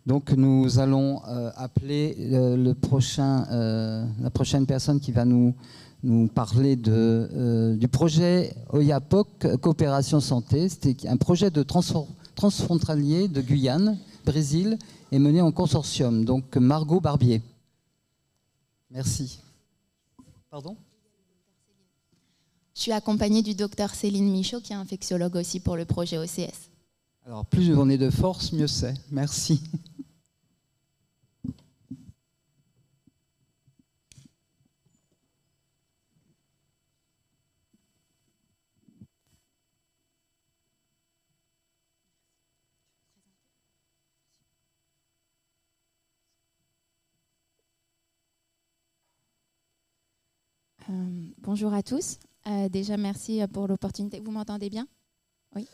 Donc nous allons appeler la prochaine personne qui va nous parler du projet OIAPOC, Coopération Santé. C'était un projet de transfrontalier de Guyane, Brésil, et mené en consortium. Donc Margot Barbier. Merci. Pardon ? Je suis accompagnée du docteur Céline Michaud, qui est infectiologue aussi pour le projet OCS. Alors, plus on est de force, mieux c'est. Merci. Bonjour à tous. Déjà, merci pour l'opportunité. Vous m'entendez bien ? Oui.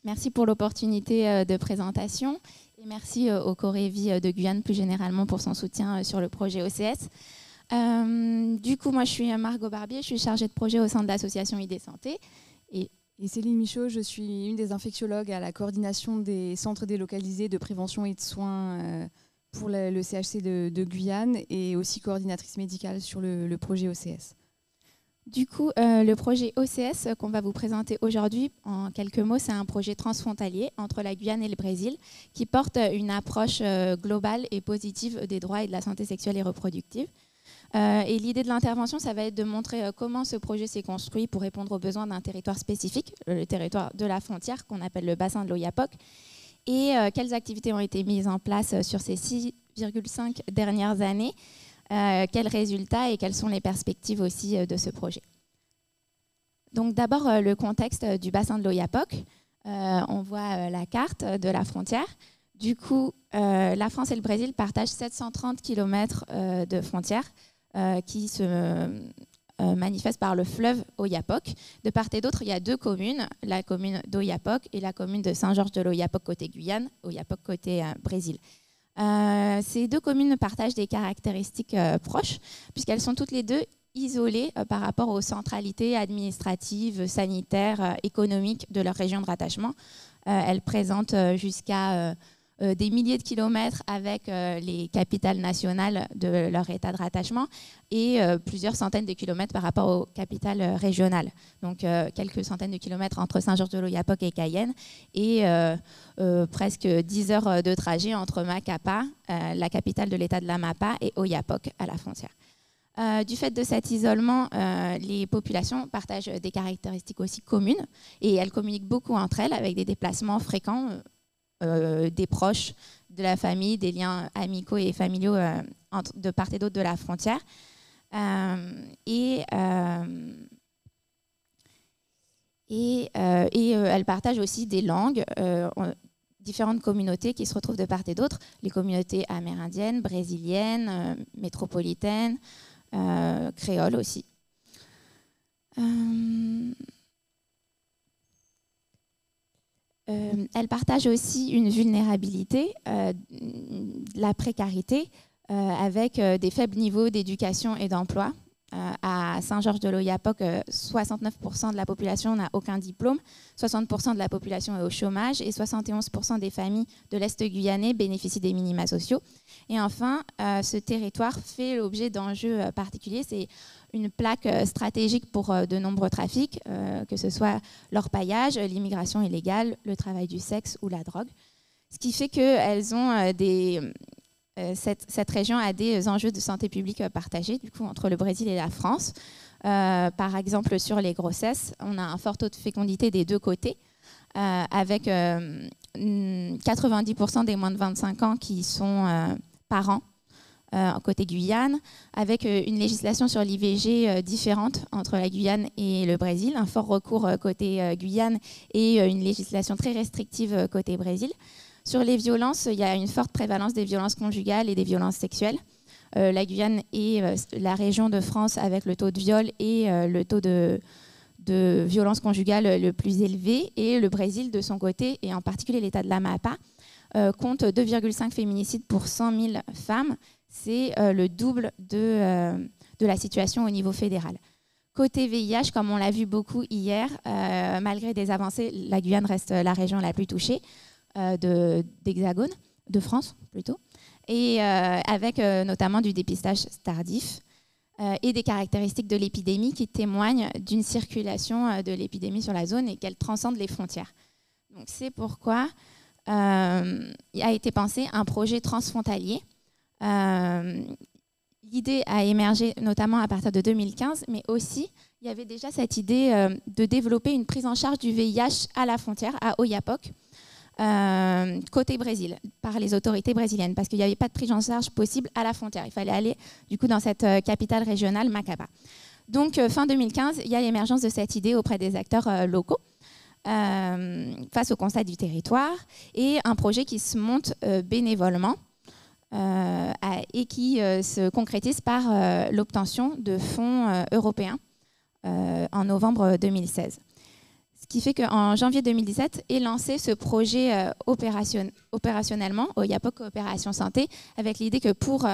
Merci pour l'opportunité de présentation et merci au Corévi de Guyane plus généralement pour son soutien sur le projet OCS. Du coup, moi, je suis Margot Barbier, je suis chargée de projet au sein de l'association ID Santé. Et Céline Michaud, je suis une des infectiologues à la coordination des centres délocalisés de prévention et de soins pour le CHC de Guyane et aussi coordinatrice médicale sur le projet OCS. Du coup, le projet OCS qu'on va vous présenter aujourd'hui, en quelques mots, c'est un projet transfrontalier entre la Guyane et le Brésil qui porte une approche globale et positive des droits et de la santé sexuelle et reproductive. Et l'idée de l'intervention, ça va être de montrer comment ce projet s'est construit pour répondre aux besoins d'un territoire spécifique, le territoire de la frontière qu'on appelle le bassin de l'OIAPOC, et quelles activités ont été mises en place sur ces 6,5 dernières années. Quels résultats et quelles sont les perspectives aussi de ce projet. Donc d'abord le contexte du bassin de l'OIAPOC. On voit la carte de la frontière. Du coup, la France et le Brésil partagent 730 km de frontière qui se manifestent par le fleuve OIAPOC. De part et d'autre, il y a deux communes, la commune d'OIAPOC et la commune de Saint-Georges de l'OIAPOC côté Guyane, OIAPOC côté Brésil. Ces deux communes partagent des caractéristiques proches, puisqu'elles sont toutes les deux isolées par rapport aux centralités administratives, sanitaires, économiques de leur région de rattachement. Elles présentent jusqu'à des milliers de kilomètres avec les capitales nationales de leur état de rattachement et plusieurs centaines de kilomètres par rapport aux capitales régionales. Donc quelques centaines de kilomètres entre Saint-Georges de l'OIAPOC et Cayenne et presque 10 heures de trajet entre Macapá, la capitale de l'état de l'Amapá, et Oiapoque à la frontière. Du fait de cet isolement, les populations partagent des caractéristiques aussi communes et elles communiquent beaucoup entre elles avec des déplacements fréquents des proches, de la famille, des liens amicaux et familiaux de part et d'autre de la frontière. Elles partagent aussi des langues, différentes communautés qui se retrouvent de part et d'autre, les communautés amérindiennes, brésiliennes, métropolitaines, créoles aussi. Elles partagent aussi une vulnérabilité, la précarité, avec des faibles niveaux d'éducation et d'emploi. À Saint-Georges de l'OIAPOC, 69% de la population n'a aucun diplôme, 60% de la population est au chômage et 71% des familles de l'Est guyanais bénéficient des minima sociaux. Et enfin, ce territoire fait l'objet d'enjeux particuliers. C'est une plaque stratégique pour de nombreux trafics, que ce soit l'orpaillage, l'immigration illégale, le travail du sexe ou la drogue. Ce qui fait qu'elles ont cette région a des enjeux de santé publique partagés du coup, entre le Brésil et la France. Par exemple, sur les grossesses, on a un fort taux de fécondité des deux côtés, avec 90% des moins de 25 ans qui sont parents côté Guyane, avec une législation sur l'IVG différente entre la Guyane et le Brésil, un fort recours côté Guyane et une législation très restrictive côté Brésil. Sur les violences, il y a une forte prévalence des violences conjugales et des violences sexuelles. La Guyane est la région de France avec le taux de viol et le taux de violence conjugale le plus élevé. Et le Brésil, de son côté, et en particulier l'État de l'Amapá, compte 2,5 féminicides pour 100 000 femmes. C'est le double de la situation au niveau fédéral. Côté VIH, comme on l'a vu beaucoup hier, malgré des avancées, la Guyane reste la région la plus touchée d'Hexagone. de France plutôt, et avec notamment du dépistage tardif et des caractéristiques de l'épidémie qui témoignent d'une circulation de l'épidémie sur la zone et qu'elle transcende les frontières. Donc c'est pourquoi il a été pensé un projet transfrontalier. L'idée a émergé notamment à partir de 2015, mais aussi il y avait déjà cette idée de développer une prise en charge du VIH à la frontière, à Oiapoque, côté Brésil, par les autorités brésiliennes, parce qu'il n'y avait pas de prise en charge possible à la frontière. Il fallait aller du coup dans cette capitale régionale, Macapá. Donc fin 2015, il y a l'émergence de cette idée auprès des acteurs locaux, face au constat du territoire, et un projet qui se monte bénévolement et qui se concrétise par l'obtention de fonds européens en novembre 2016. Ce qui fait qu'en janvier 2017 est lancé ce projet opérationnellement, Oiapoque Coopération Santé, avec l'idée que pour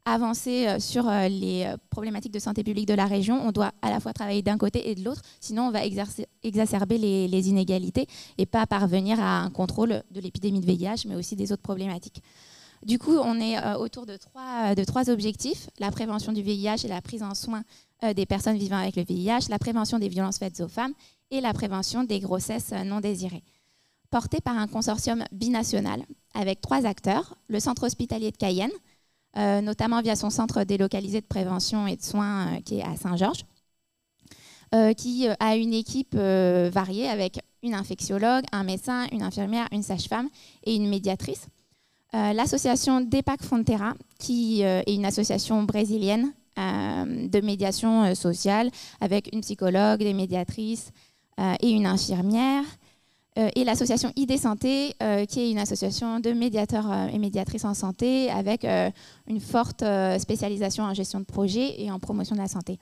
avancer sur les problématiques de santé publique de la région, on doit à la fois travailler d'un côté et de l'autre, sinon on va exacerber les inégalités et pas parvenir à un contrôle de l'épidémie de VIH, mais aussi des autres problématiques. Du coup, on est autour de trois objectifs: la prévention du VIH et la prise en soin des personnes vivant avec le VIH, la prévention des violences faites aux femmes et la prévention des grossesses non désirées. Porté par un consortium binational avec 3 acteurs, le centre hospitalier de Cayenne, notamment via son centre délocalisé de prévention et de soins qui est à Saint-Georges, qui a une équipe variée avec une infectiologue, un médecin, une infirmière, une sage-femme et une médiatrice. L'association DEPAC Fronteira, qui est une association brésilienne de médiation sociale avec une psychologue, des médiatrices et une infirmière. Et l'association ID Santé, qui est une association de médiateurs et médiatrices en santé avec une forte spécialisation en gestion de projet et en promotion de la santé.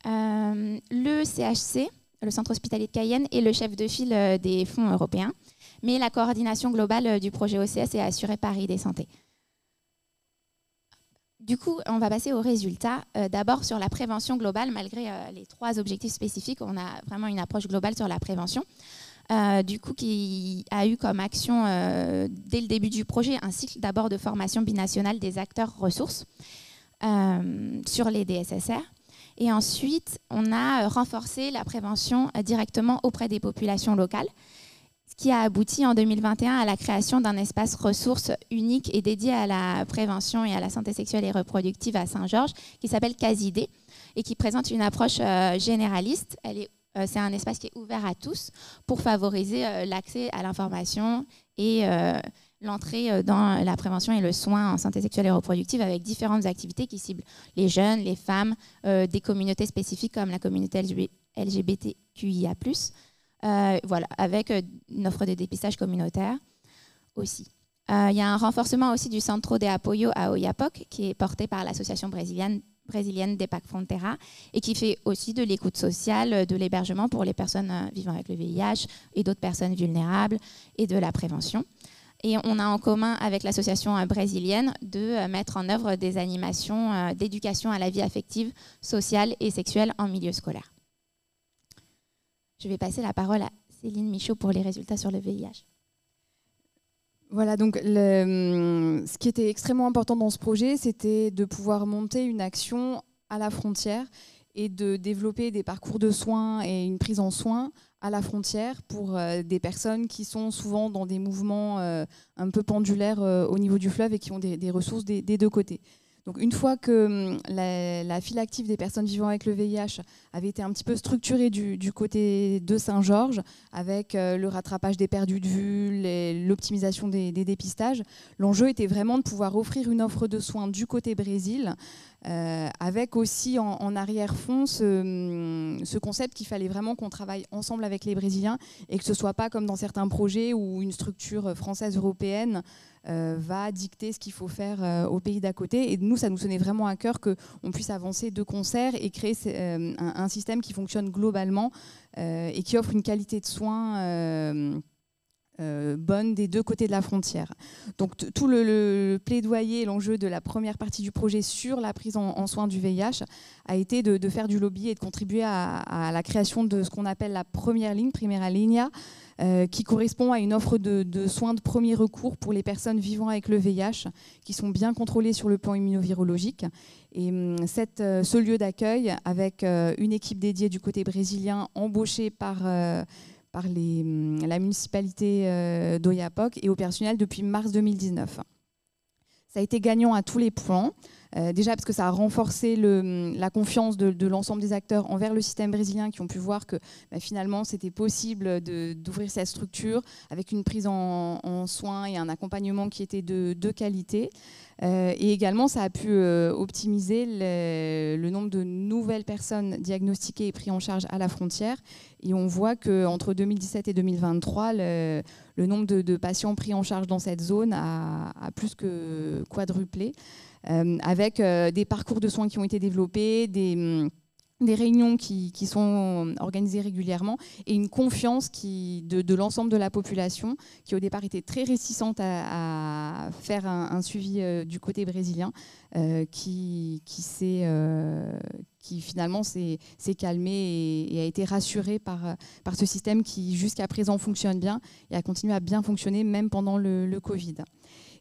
Le CHC, le Centre hospitalier de Cayenne, est le chef de file des fonds européens, mais la coordination globale du projet OCS est assurée par ID Santé. Du coup, on va passer aux résultats. D'abord sur la prévention globale, malgré les 3 objectifs spécifiques, on a vraiment une approche globale sur la prévention. Du coup, qui a eu comme action, dès le début du projet, un cycle d'abord de formation binationale des acteurs ressources sur les DSSR. Et ensuite, on a renforcé la prévention directement auprès des populations locales, ce qui a abouti en 2021 à la création d'un espace ressources unique et dédié à la prévention et à la santé sexuelle et reproductive à Saint-Georges, qui s'appelle CASID et qui présente une approche généraliste. C'est un espace qui est ouvert à tous pour favoriser l'accès à l'information et l'entrée dans la prévention et le soin en santé sexuelle et reproductive avec différentes activités qui ciblent les jeunes, les femmes, des communautés spécifiques comme la communauté LGBTQIA+, voilà, avec une offre de dépistage communautaire aussi. Il y a un renforcement aussi du Centro de Apoio à Oiapoque qui est porté par l'association brésilienne DEPAC Fronteira et qui fait aussi de l'écoute sociale, de l'hébergement pour les personnes vivant avec le VIH et d'autres personnes vulnérables et de la prévention. Et on a en commun avec l'association brésilienne de mettre en œuvre des animations d'éducation à la vie affective, sociale et sexuelle en milieu scolaire. Je vais passer la parole à Céline Michaud pour les résultats sur le VIH. Voilà, donc ce qui était extrêmement important dans ce projet, c'était de pouvoir monter une action à la frontière et de développer des parcours de soins et une prise en soins à la frontière pour des personnes qui sont souvent dans des mouvements un peu pendulaires au niveau du fleuve et qui ont des ressources des 2 côtés. Donc une fois que la file active des personnes vivant avec le VIH avait été un petit peu structurée du côté de Saint-Georges, avec le rattrapage des perdus de vue, l'optimisation des dépistages, l'enjeu était vraiment de pouvoir offrir une offre de soins du côté Brésil, avec aussi en arrière-fond ce concept qu'il fallait vraiment qu'on travaille ensemble avec les Brésiliens et que ce ne soit pas comme dans certains projets où une structure française européenne va dicter ce qu'il faut faire au pays d'à côté. Et nous, ça nous tenait vraiment à cœur qu'on puisse avancer de concert et créer un système qui fonctionne globalement et qui offre une qualité de soins bonne des deux côtés de la frontière. Donc tout le plaidoyer, l'enjeu de la première partie du projet sur la prise en soin du VIH a été de faire du lobby et de contribuer à la création de ce qu'on appelle la première ligne, Primera Línea, qui correspond à une offre de soins de premier recours pour les personnes vivant avec le VIH, qui sont bien contrôlées sur le plan immunovirologique. Et ce lieu d'accueil, avec une équipe dédiée du côté brésilien, embauchée par la municipalité d'Oiapoque, est opérationnel depuis mars 2019. Ça a été gagnant à tous les plans. Déjà parce que ça a renforcé la confiance de l'ensemble des acteurs envers le système brésilien, qui ont pu voir que finalement c'était possible d'ouvrir cette structure avec une prise en soins et un accompagnement qui était de qualité. Et également ça a pu optimiser le nombre de nouvelles personnes diagnostiquées et prises en charge à la frontière. Et on voit qu'entre 2017 et 2023, le nombre de patients pris en charge dans cette zone a plus que quadruplé. Avec des parcours de soins qui ont été développés, des réunions qui sont organisées régulièrement et une confiance de l'ensemble de la population qui au départ était très réticente à faire un suivi du côté brésilien qui finalement s'est calmé et a été rassuré par ce système qui jusqu'à présent fonctionne bien et a continué à bien fonctionner même pendant le Covid.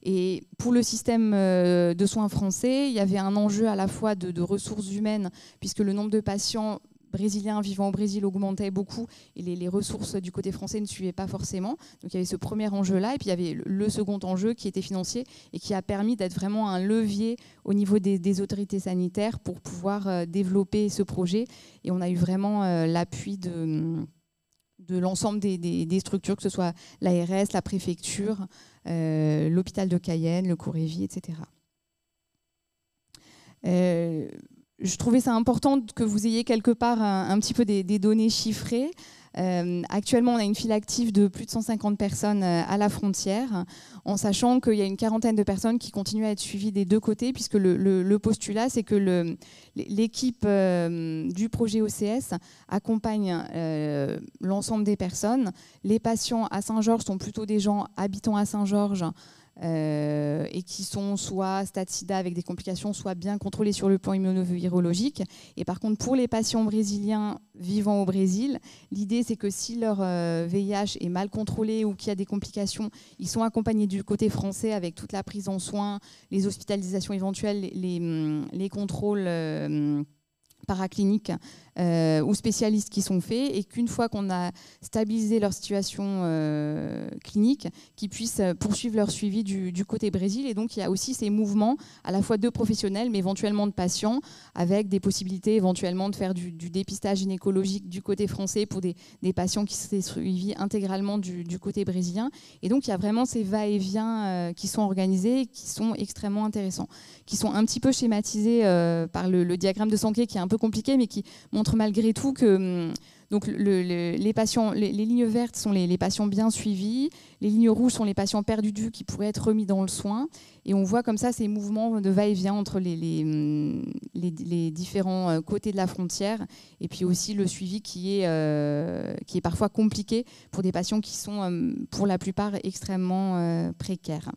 Et pour le système de soins français, il y avait un enjeu à la fois de ressources humaines, puisque le nombre de patients brésiliens vivant au Brésil augmentait beaucoup et les ressources du côté français ne suivaient pas forcément. Donc il y avait ce premier enjeu-là, et puis il y avait le second enjeu qui était financier et qui a permis d'être vraiment un levier au niveau des autorités sanitaires pour pouvoir développer ce projet. Et on a eu vraiment l'appui de l'ensemble des structures, que ce soit l'ARS, la préfecture, l'hôpital de Cayenne, le Corévi, etc. Je trouvais ça important que vous ayez quelque part un petit peu des données chiffrées. Actuellement, on a une file active de plus de 150 personnes à la frontière, en sachant qu'il y a une quarantaine de personnes qui continuent à être suivies des deux côtés, puisque le postulat, c'est que l'équipe du projet OCS accompagne l'ensemble des personnes. Les patients à Saint-Georges sont plutôt des gens habitant à Saint-Georges, et qui sont soit stade sida avec des complications, soit bien contrôlés sur le plan immunovirologique. Et par contre, pour les patients brésiliens vivant au Brésil, l'idée c'est que si leur VIH est mal contrôlé ou qu'il y a des complications, ils sont accompagnés du côté français avec toute la prise en soins, les hospitalisations éventuelles, les contrôles paracliniques ou spécialistes qui sont faits, et qu'une fois qu'on a stabilisé leur situation clinique, qu'ils puissent poursuivre leur suivi du côté Brésil. Et donc il y a aussi ces mouvements à la fois de professionnels mais éventuellement de patients, avec des possibilités éventuellement de faire du dépistage gynécologique du côté français pour des patients qui seraient suivis intégralement du côté brésilien. Et donc il y a vraiment ces va-et-vient qui sont organisés et qui sont extrêmement intéressants, qui sont un petit peu schématisés par le diagramme de Sankey, qui est un peu compliqué mais qui montre malgré tout que donc les patients, les lignes vertes sont les patients bien suivis, les lignes rouges sont les patients perdus de vue qui pourraient être remis dans le soin, et on voit comme ça ces mouvements de va-et-vient entre les différents côtés de la frontière, et puis aussi le suivi qui est parfois compliqué pour des patients qui sont pour la plupart extrêmement précaires.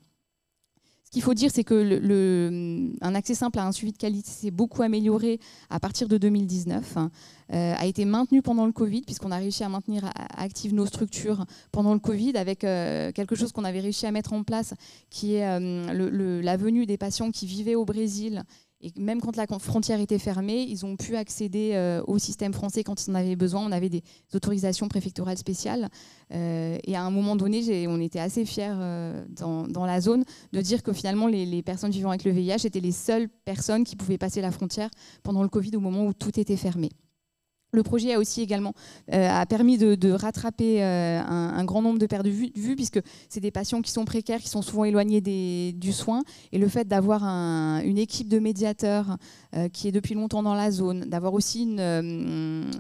Ce qu'il faut dire, c'est que un accès simple à un suivi de qualité s'est beaucoup amélioré à partir de 2019, a été maintenu pendant le Covid, puisqu'on a réussi à maintenir actives nos structures pendant le Covid, avec quelque chose qu'on avait réussi à mettre en place, qui est la venue des patients qui vivaient au Brésil. Et même quand la frontière était fermée, ils ont pu accéder au système français quand ils en avaient besoin. On avait des autorisations préfectorales spéciales. Et à un moment donné, on était assez fiers dans la zone de dire que finalement, les personnes vivant avec le VIH étaient les seules personnes qui pouvaient passer la frontière pendant le Covid, au moment où tout était fermé. Le projet a aussi également permis de rattraper un grand nombre de pertes de vue, puisque c'est des patients qui sont précaires, qui sont souvent éloignés du soin. Et le fait d'avoir une équipe de médiateurs qui est depuis longtemps dans la zone, d'avoir aussi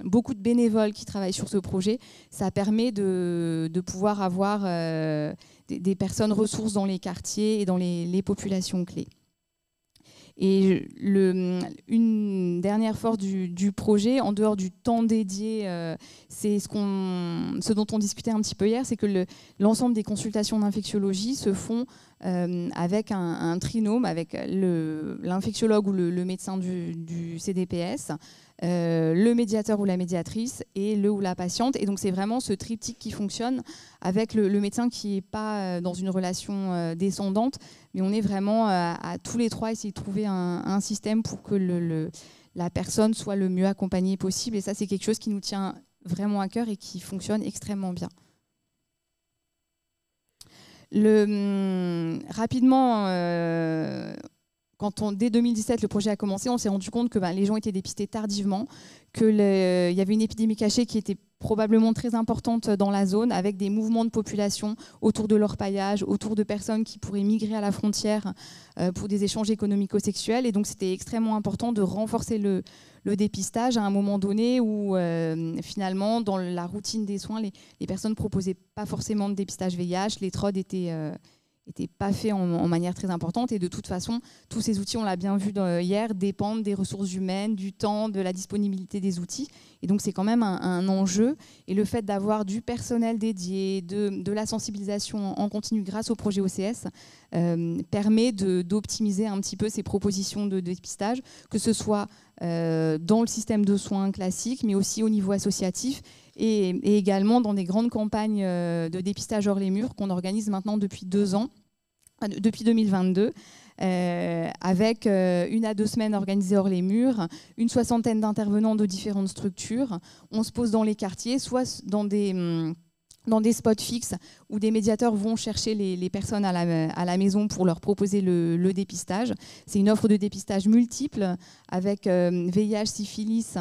beaucoup de bénévoles qui travaillent sur ce projet, ça permet de pouvoir avoir des personnes ressources dans les quartiers et dans les populations clés. Et une dernière force du projet, en dehors du temps dédié, c'est ce dont on discutait un petit peu hier, c'est que l'ensemble des consultations d'infectiologie se font avec un trinôme, avec l'infectiologue ou le médecin du CDPS, le médiateur ou la médiatrice et le ou la patiente. Et donc c'est vraiment ce triptyque qui fonctionne avec le médecin qui n'est pas dans une relation descendante, mais on est vraiment à tous les trois essayer de trouver un système pour que la personne soit le mieux accompagnée possible. Et ça, c'est quelque chose qui nous tient vraiment à cœur et qui fonctionne extrêmement bien. Rapidement, dès 2017, le projet a commencé, on s'est rendu compte que les gens étaient dépistés tardivement, qu'il y avait une épidémie cachée qui était probablement très importante dans la zone, avec des mouvements de population autour de l'orpaillage, autour de personnes qui pourraient migrer à la frontière pour des échanges économico-sexuels. Et donc c'était extrêmement important de renforcer le dépistage à un moment donné où finalement, dans la routine des soins, les personnes ne proposaient pas forcément de dépistage VIH, les TROD étaient pas faits en manière très importante. Et de toute façon, tous ces outils, on l'a bien vu hier, dépendent des ressources humaines, du temps, de la disponibilité des outils. Et donc c'est quand même un enjeu. Et le fait d'avoir du personnel dédié, de la sensibilisation en continu grâce au projet OCS, permet d'optimiser un petit peu ces propositions de dépistage, que ce soit dans le système de soins classique, mais aussi au niveau associatif, et également dans des grandes campagnes de dépistage hors les murs qu'on organise maintenant depuis 2 ans, depuis 2022, avec 1 à 2 semaines organisées hors les murs, une 60aine d'intervenants de différentes structures. On se pose dans les quartiers, soit dans des spots fixes où des médiateurs vont chercher les personnes à la maison pour leur proposer le dépistage. C'est une offre de dépistage multiple avec VIH, syphilis,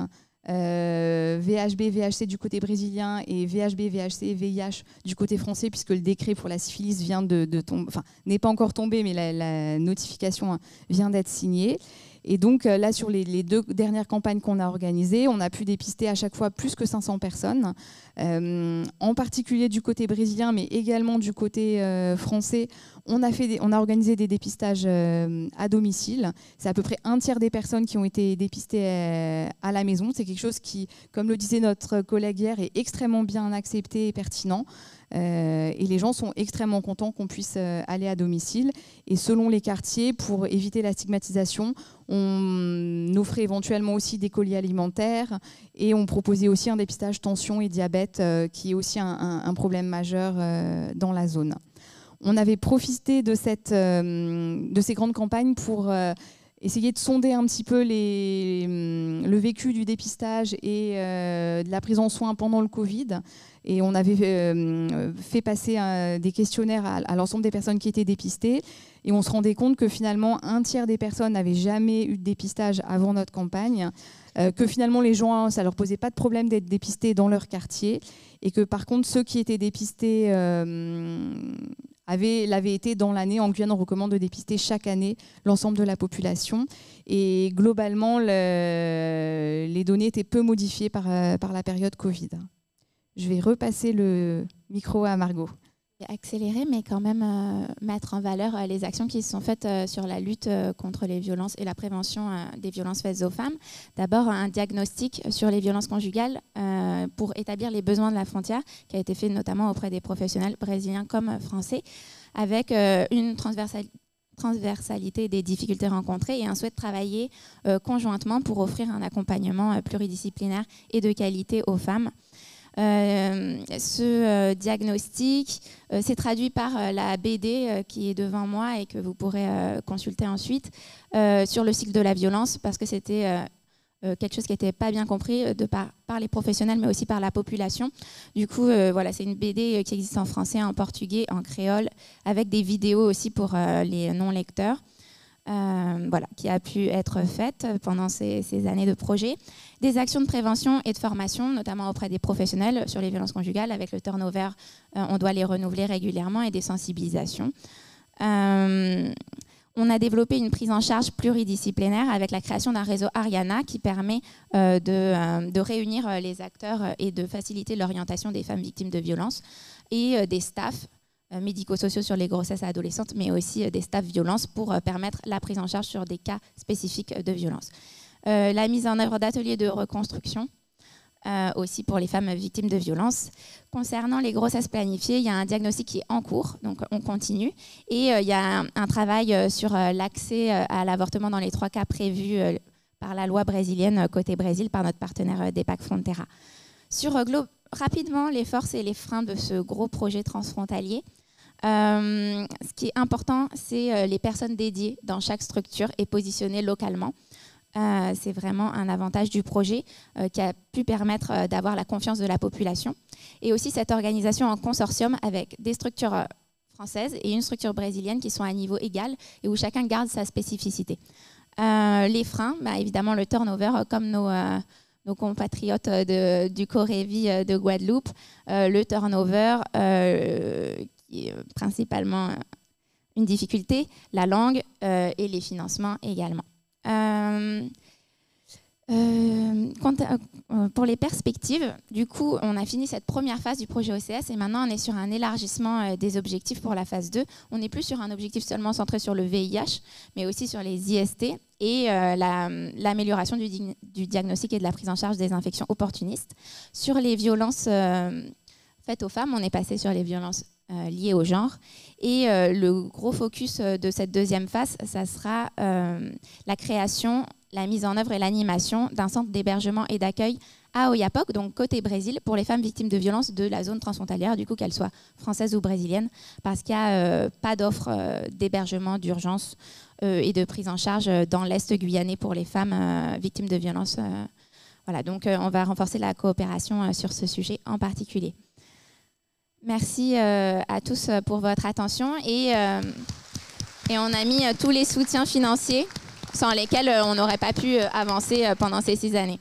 VHB, VHC du côté brésilien et VHB, VHC, VIH du côté français, puisque le décret pour la syphilis vient de tomber, enfin n'est pas encore tombé, mais la notification vient d'être signée. Et donc là, sur les 2 dernières campagnes qu'on a organisées, on a pu dépister à chaque fois plus que 500 personnes, en particulier du côté brésilien, mais également du côté français. On a organisé des dépistages à domicile. C'est à peu près 1/3 des personnes qui ont été dépistées à la maison. C'est quelque chose qui, comme le disait notre collègue hier, est extrêmement bien accepté et pertinent. Et les gens sont extrêmement contents qu'on puisse aller à domicile. Et selon les quartiers, pour éviter la stigmatisation, on offrait éventuellement aussi des colis alimentaires et on proposait aussi un dépistage tension et diabète, qui est aussi un problème majeur dans la zone. On avait profité de ces grandes campagnes pour essayer de sonder un petit peu le vécu du dépistage et de la prise en soin pendant le Covid. Et on avait fait passer des questionnaires à l'ensemble des personnes qui étaient dépistées. Et on se rendait compte que finalement, 1/3 des personnes n'avaient jamais eu de dépistage avant notre campagne. Que finalement, les gens, ça ne leur posait pas de problème d'être dépistés dans leur quartier. Et que par contre, ceux qui étaient dépistés l'avaient été dans l'année. En Guyane, on recommande de dépister chaque année l'ensemble de la population. Et globalement, les données étaient peu modifiées par la période Covid. Je vais repasser le micro à Margot. Accélérer, mais quand même mettre en valeur les actions qui se sont faites sur la lutte contre les violences et la prévention des violences faites aux femmes. D'abord, un diagnostic sur les violences conjugales pour établir les besoins de la frontière, qui a été fait notamment auprès des professionnels brésiliens comme français, avec une transversalité des difficultés rencontrées et un souhait de travailler conjointement pour offrir un accompagnement pluridisciplinaire et de qualité aux femmes. Ce diagnostic s'est traduit par la BD qui est devant moi et que vous pourrez consulter ensuite sur le cycle de la violence, parce que c'était quelque chose qui n'était pas bien compris par les professionnels, mais aussi par la population. Du coup, voilà, c'est une BD qui existe en français, en portugais, en créole, avec des vidéos aussi pour les non-lecteurs. Voilà, qui a pu être faite pendant ces années de projet. Des actions de prévention et de formation, notamment auprès des professionnels sur les violences conjugales. Avec le turnover, on doit les renouveler régulièrement, et des sensibilisations. On a développé une prise en charge pluridisciplinaire avec la création d'un réseau Ariana qui permet de réunir les acteurs et de faciliter l'orientation des femmes victimes de violences et des staffs médico-sociaux sur les grossesses adolescentes, mais aussi des staffs violences pour permettre la prise en charge sur des cas spécifiques de violence. La mise en œuvre d'ateliers de reconstruction, aussi pour les femmes victimes de violences. Concernant les grossesses planifiées, il y a un diagnostic qui est en cours, donc on continue. Et il y a un travail sur l'accès à l'avortement dans les 3 cas prévus par la loi brésilienne, côté Brésil, par notre partenaire DEPAC Frontera. Sur rapidement les forces et les freins de ce gros projet transfrontalier, ce qui est important, c'est les personnes dédiées dans chaque structure et positionnées localement. C'est vraiment un avantage du projet qui a pu permettre d'avoir la confiance de la population. Et aussi cette organisation en consortium avec des structures françaises et une structure brésilienne qui sont à niveau égal et où chacun garde sa spécificité. Les freins, évidemment le turnover, comme nos compatriotes du Corévi de Guadeloupe, le turnover qui est principalement une difficulté, la langue et les financements également. Pour les perspectives, du coup, on a fini cette première phase du projet OCS et maintenant on est sur un élargissement des objectifs pour la phase 2. On n'est plus sur un objectif seulement centré sur le VIH, mais aussi sur les IST et l'amélioration du diagnostic et de la prise en charge des infections opportunistes. Sur les violences faites aux femmes, on est passé sur les violences liées au genre. Et le gros focus de cette deuxième phase, ça sera la création, la mise en œuvre et l'animation d'un centre d'hébergement et d'accueil à Oiapoque, donc côté Brésil, pour les femmes victimes de violences de la zone transfrontalière, du coup qu'elles soient françaises ou brésiliennes, parce qu'il n'y a pas d'offre d'hébergement d'urgence et de prise en charge dans l'Est guyanais pour les femmes victimes de violences. Voilà, donc on va renforcer la coopération sur ce sujet en particulier. Merci à tous pour votre attention et on a mis tous les soutiens financiers sans lesquels on n'aurait pas pu avancer pendant ces 6 années.